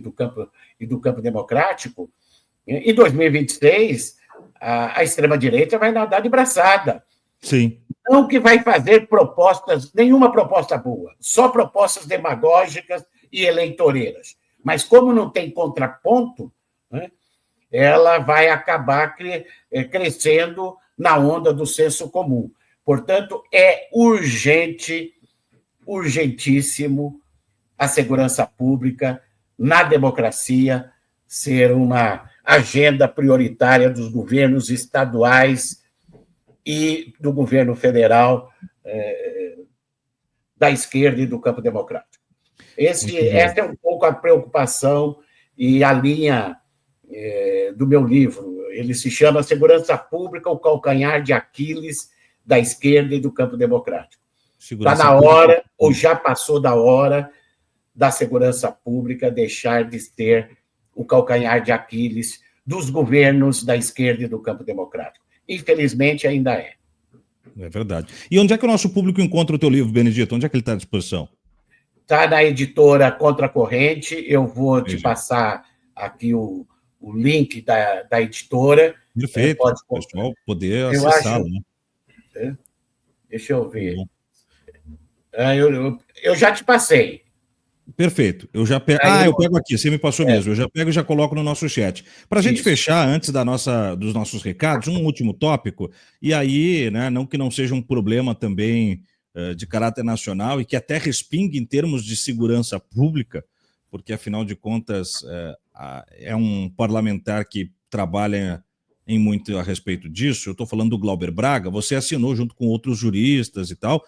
do campo democrático, em 2026, a extrema-direita vai nadar de braçada. Sim. Não que vai fazer nenhuma proposta boa, só propostas demagógicas e eleitoreiras. Mas, como não tem contraponto, né, ela vai acabar crescendo na onda do senso comum. Portanto, é urgentíssimo a segurança pública na democracia ser uma agenda prioritária dos governos estaduais e do governo federal, da esquerda e do campo democrático. Essa é um pouco a preocupação e a linha do meu livro. Ele se chama Segurança Pública, o calcanhar de Aquiles da esquerda e do campo democrático. Está na hora, ou já passou da hora, da segurança pública deixar de ser o calcanhar de Aquiles dos governos da esquerda e do campo democrático. Infelizmente, ainda é. É verdade. E onde é que o nosso público encontra o teu livro, Benedito? Onde é que ele está à disposição? Está na editora Contracorrente. Eu vou te passar aqui o link da editora. Perfeito. Pode o pessoal poder acessá-lo. Né? Deixa eu ver. Eu já te passei. Perfeito. Eu já pego. Eu pego aqui, você me passou mesmo. Eu já pego e já coloco no nosso chat. Para a gente fechar, antes dos nossos recados, um último tópico, e aí, né, não que não seja um problema também de caráter nacional e que até respingue em termos de segurança pública, porque, afinal de contas, é um parlamentar que trabalha em muito a respeito disso. Eu estou falando do Glauber Braga. Você assinou, junto com outros juristas e tal,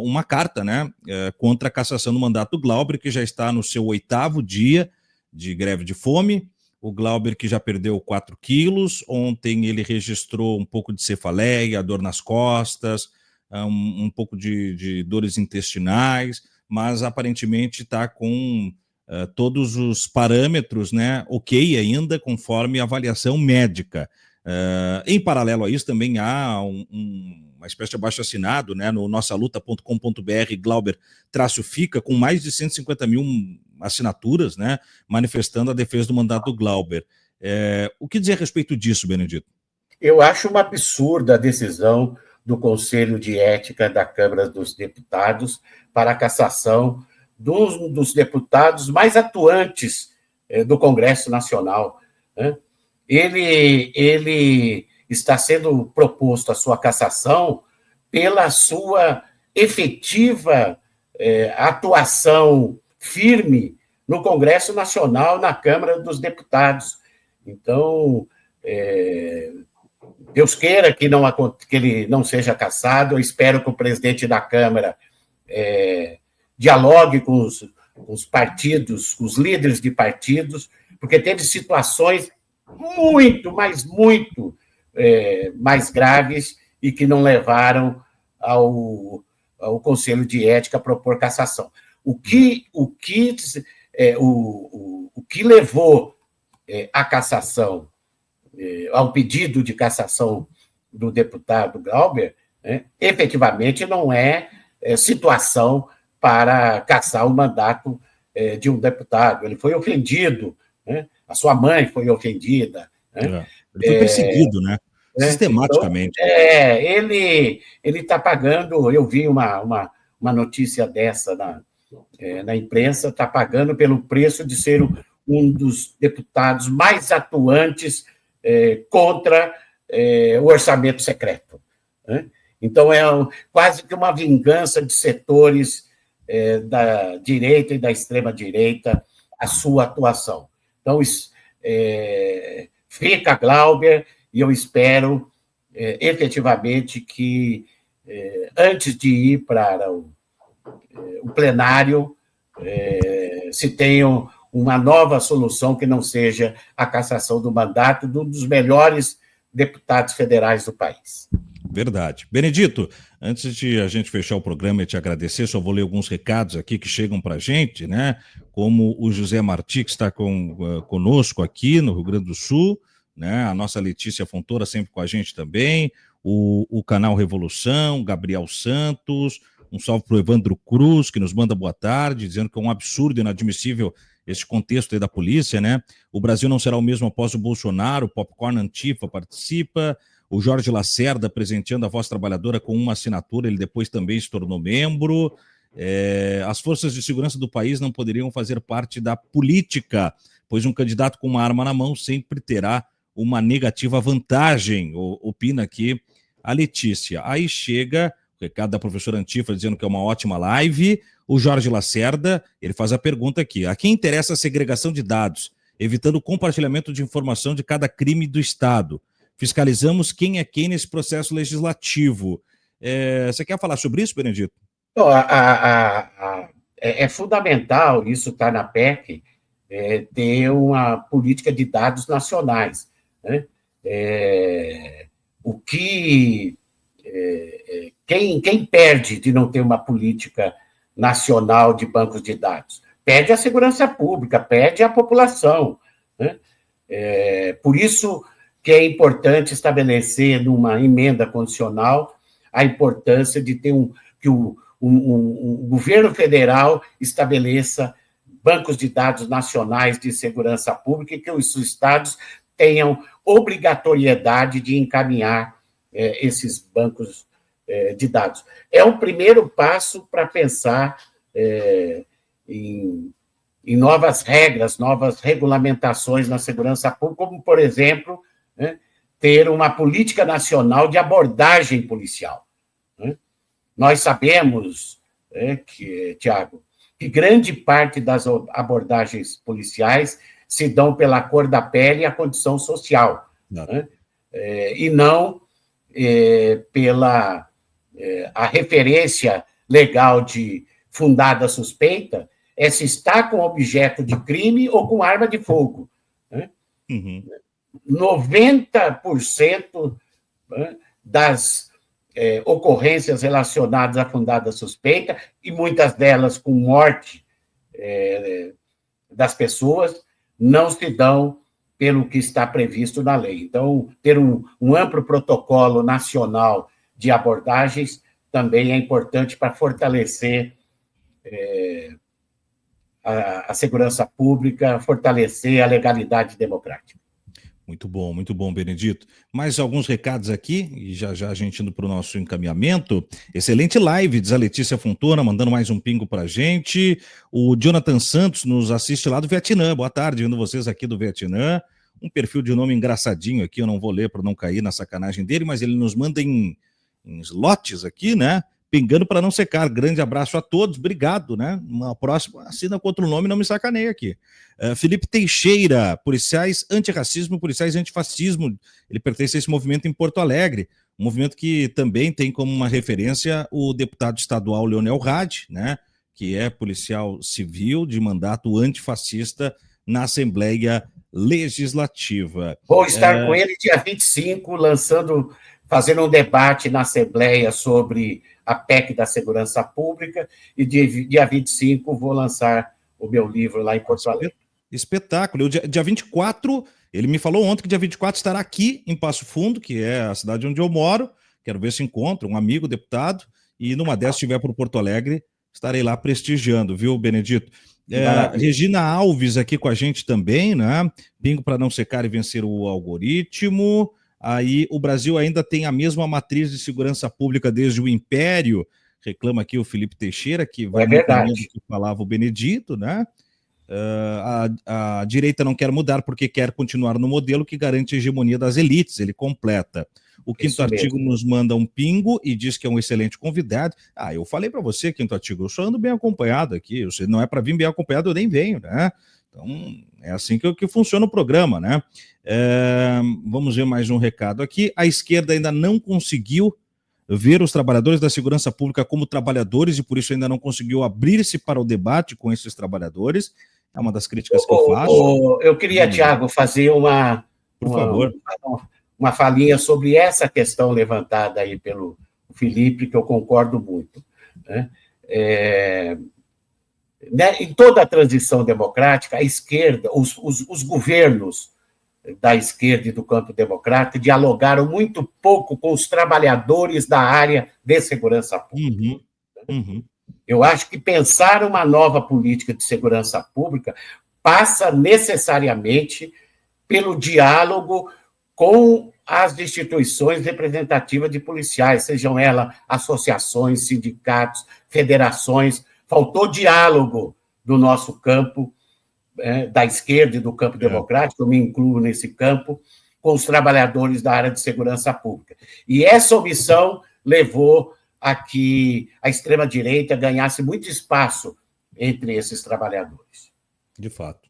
uma carta, né, contra a cassação do mandato do Glauber, que já está no seu 8º dia de greve de fome. O Glauber, que já perdeu 4 quilos. Ontem ele registrou um pouco de cefaleia, dor nas costas, um pouco de dores intestinais, mas aparentemente está com todos os parâmetros, né, ok ainda, conforme avaliação médica. Em paralelo a isso, também há uma espécie de abaixo-assinado, né, no nossaluta.com.br, Glauber-fica, com mais de 150 mil assinaturas, né, manifestando a defesa do mandato do Glauber. O que dizer a respeito disso, Benedito? Eu acho uma absurda a decisão do Conselho de Ética da Câmara dos Deputados para a cassação dos deputados mais atuantes do Congresso Nacional. Né? Ele está sendo proposto a sua cassação pela sua efetiva atuação firme no Congresso Nacional, na Câmara dos Deputados. Então, Deus queira que ele não seja cassado. Eu espero que o presidente da Câmara dialogue com os partidos, com os líderes de partidos, porque teve situações muito, mas muito mais graves e que não levaram ao Conselho de Ética a propor cassação. O que levou à cassação, ao pedido de cassação do deputado Glauber, efetivamente não é situação para cassar o mandato de um deputado. Ele foi ofendido, né? A sua mãe foi ofendida. Né? Ele foi perseguido, né? Sistematicamente. Então, ele está pagando. Eu vi uma notícia dessa na imprensa, está pagando pelo preço de ser um dos deputados mais atuantes contra o orçamento secreto. Né? Então, é quase que uma vingança de setores da direita e da extrema-direita a sua atuação. Então, fica Glauber, e eu espero efetivamente que, antes de ir para o plenário, se tenha uma nova solução que não seja a cassação do mandato de um dos melhores deputados federais do país. Verdade. Benedito, antes de a gente fechar o programa e te agradecer, só vou ler alguns recados aqui que chegam para a gente, né? Como o José Martí, que está conosco aqui no Rio Grande do Sul, né? A nossa Letícia Fontoura sempre com a gente também, o canal Revolução, Gabriel Santos, um salve para o Evandro Cruz, que nos manda boa tarde, dizendo que é um absurdo, inadmissível esse contexto aí da polícia, né? O Brasil não será o mesmo após o Bolsonaro, o Popcorn Antifa participa, o Jorge Lacerda presenteando a Voz Trabalhadora com uma assinatura, ele depois também se tornou membro. As forças de segurança do país não poderiam fazer parte da política, pois um candidato com uma arma na mão sempre terá uma negativa vantagem, opina aqui a Letícia. Aí chega o recado da professora Antifa dizendo que é uma ótima live. O Jorge Lacerda, ele faz a pergunta aqui: a quem interessa a segregação de dados, evitando o compartilhamento de informação de cada crime do Estado? Fiscalizamos quem é quem nesse processo legislativo. Você quer falar sobre isso, Benedito? é fundamental, isso está na PEC, ter uma política de dados nacionais, né? O que quem perde de não ter uma política nacional de bancos de dados? Perde a segurança pública, perde a população, né? Por isso que é importante estabelecer numa emenda condicional a importância de ter que o governo federal estabeleça bancos de dados nacionais de segurança pública e que os estados tenham obrigatoriedade de encaminhar esses bancos de dados. É um primeiro passo para pensar em novas regras, novas regulamentações na segurança pública, como, por exemplo, né, ter uma política nacional de abordagem policial. Né? Nós sabemos, Tiago, que grande parte das abordagens policiais se dão pela cor da pele e a condição social, né? E não pela a referência legal de fundada suspeita, se está com objeto de crime ou com arma de fogo. Né? 90% das ocorrências relacionadas à fundada suspeita, e muitas delas com morte das pessoas, não se dão pelo que está previsto na lei. Então, ter um amplo protocolo nacional de abordagens também é importante para fortalecer a segurança pública, fortalecer a legalidade democrática. Muito bom, Benedito. Mais alguns recados aqui, e já a gente indo para o nosso encaminhamento. Excelente live, diz a Letícia Fontona, mandando mais um pingo para a gente. O Jonathan Santos nos assiste lá do Vietnã. Boa tarde, vendo vocês aqui do Vietnã. Um perfil de nome engraçadinho aqui, eu não vou ler para não cair na sacanagem dele, mas ele nos manda em slots aqui, né? Pingando para não secar. Grande abraço a todos, obrigado, né? Uma próxima, assina com outro nome, não me sacaneia aqui. Felipe Teixeira, policiais antirracismo, policiais antifascismo. Ele pertence a esse movimento em Porto Alegre, um movimento que também tem como uma referência o deputado estadual Leonel Hadi, né? Que é policial civil de mandato antifascista na Assembleia Legislativa. Vou estar com ele dia 25, fazendo um debate na Assembleia sobre a PEC da Segurança Pública, e dia 25 vou lançar o meu livro lá em Porto Alegre. Espetáculo. Dia 24, ele me falou ontem que dia 24 estará aqui em Passo Fundo, que é a cidade onde eu moro. Quero ver se encontro um amigo deputado, e numa dessas, se estiver por Porto Alegre, estarei lá prestigiando, viu, Benedito? Regina Alves aqui com a gente também, né? Bingo para não secar e vencer o algoritmo. Aí o Brasil ainda tem a mesma matriz de segurança pública desde o Império, reclama aqui o Felipe Teixeira, que vai muito além do que falava o Benedito, né? A direita não quer mudar porque quer continuar no modelo que garante a hegemonia das elites, ele completa. O quinto artigo nos manda um pingo e diz que é um excelente convidado. Eu falei para você, quinto artigo, eu só ando bem acompanhado aqui, você não é para vir bem acompanhado, eu nem venho, né? Então, é assim que funciona o programa, né? Vamos ver mais um recado aqui. A esquerda ainda não conseguiu ver os trabalhadores da segurança pública como trabalhadores e por isso ainda não conseguiu abrir-se para o debate com esses trabalhadores. É uma das críticas que eu faço. Eu queria, Tiago, fazer por favor, uma falinha sobre essa questão levantada aí pelo Felipe, que eu concordo muito. Né? Em toda a transição democrática, a esquerda, os governos da esquerda e do campo democrata dialogaram muito pouco com os trabalhadores da área de segurança pública. Eu acho que pensar uma nova política de segurança pública passa necessariamente pelo diálogo com as instituições representativas de policiais, sejam elas associações, sindicatos, federações. Faltou diálogo do nosso campo, da esquerda e do campo democrático, eu me incluo nesse campo, com os trabalhadores da área de segurança pública. E essa omissão levou a que a extrema-direita ganhasse muito espaço entre esses trabalhadores. De fato.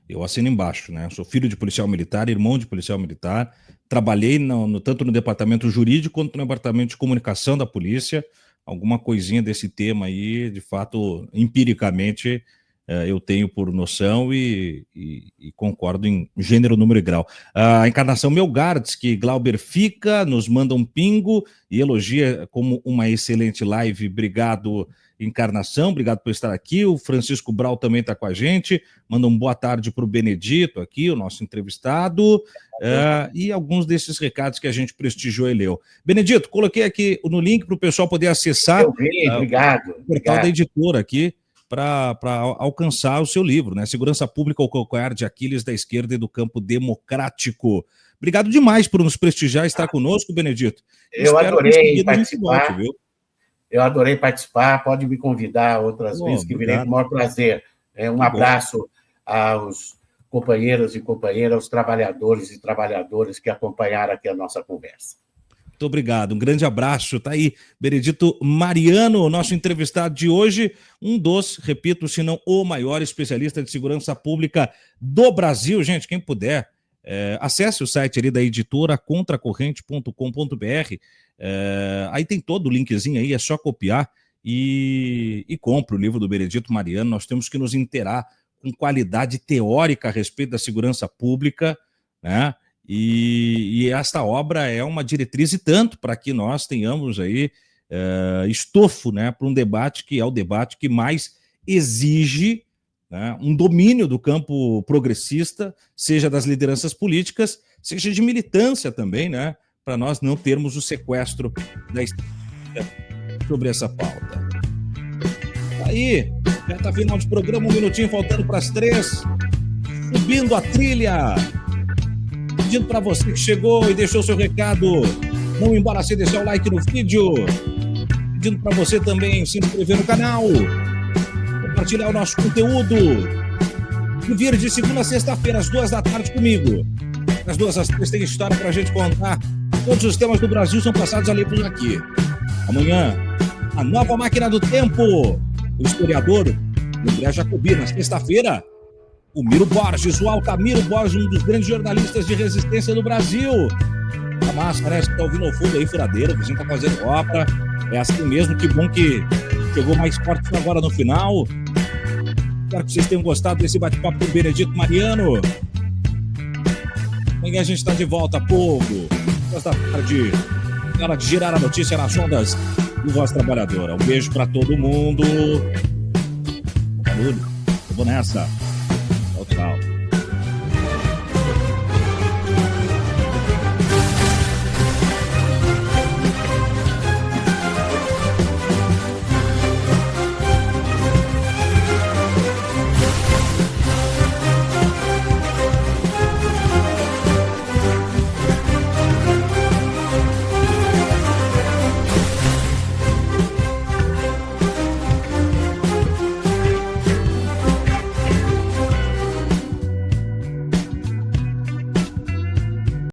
Eu assino embaixo, né? Eu sou filho de policial militar, irmão de policial militar, trabalhei tanto no departamento jurídico quanto no departamento de comunicação da polícia, alguma coisinha desse tema aí, de fato, empiricamente, eu tenho por noção e concordo em gênero, número e grau. A Encarnação Melgardes, que Glauber fica, nos manda um pingo e elogia como uma excelente live. Obrigado, Encarnação, obrigado por estar aqui. O Francisco Brau também está com a gente, manda um boa tarde para o Benedito aqui, o nosso entrevistado, e alguns desses recados que a gente prestigiou e leu. Benedito, coloquei aqui no link para o pessoal poder acessar obrigado, o portal da editora aqui, para alcançar o seu livro, né? Segurança Pública, o calcanhar de Aquiles da esquerda e do campo democrático. Obrigado demais por nos prestigiar e estar conosco, Benedito. Eu adorei participar. Volte, viu? Eu adorei participar. Pode me convidar outras vezes, que virei com o maior prazer. Um abraço aos companheiros e companheiras, aos trabalhadores e trabalhadoras que acompanharam aqui a nossa conversa. Muito obrigado, um grande abraço. Tá aí, Benedito Mariano, nosso entrevistado de hoje, um dos, repito, se não o maior especialista de segurança pública do Brasil. Gente, quem puder, acesse o site ali da editora contracorrente.com.br, aí tem todo o linkzinho aí, é só copiar e compre o livro do Benedito Mariano. Nós temos que nos inteirar com qualidade teórica a respeito da segurança pública, né? E esta obra é uma diretriz e tanto para que nós tenhamos aí estofo, né, para um debate que é o debate que mais exige, né, um domínio do campo progressista, seja das lideranças políticas, seja de militância também, né, para nós não termos o sequestro da história sobre essa pauta. Aí, já tá final de programa, 1 minutinho faltando para as 3, subindo a trilha. Pedindo para você que chegou e deixou seu recado, não embora sem deixar o like no vídeo. Pedindo para você também se inscrever no canal, compartilhar o nosso conteúdo e vir de segunda a sexta-feira, às 2 da tarde comigo. Das 2 às 3 tem história para a gente contar. Todos os temas do Brasil são passados ali por aqui. Amanhã, a nova máquina do tempo. O historiador André Jacobi. Na sexta-feira, o Miro Borges, o Altamiro Borges, um dos grandes jornalistas de resistência do Brasil. A massa, né? Você tá ouvindo ao fundo aí, furadeira, o vizinho tá fazendo obra. É assim mesmo, que bom que chegou mais forte agora no final. Espero que vocês tenham gostado desse bate-papo com o Benedito Mariano. Amanhã a gente tá de volta, povo. 2 da tarde, hora de girar a notícia nas ondas do Voz Trabalhadora. Um beijo pra todo mundo. Barulho, eu vou nessa. Tchau.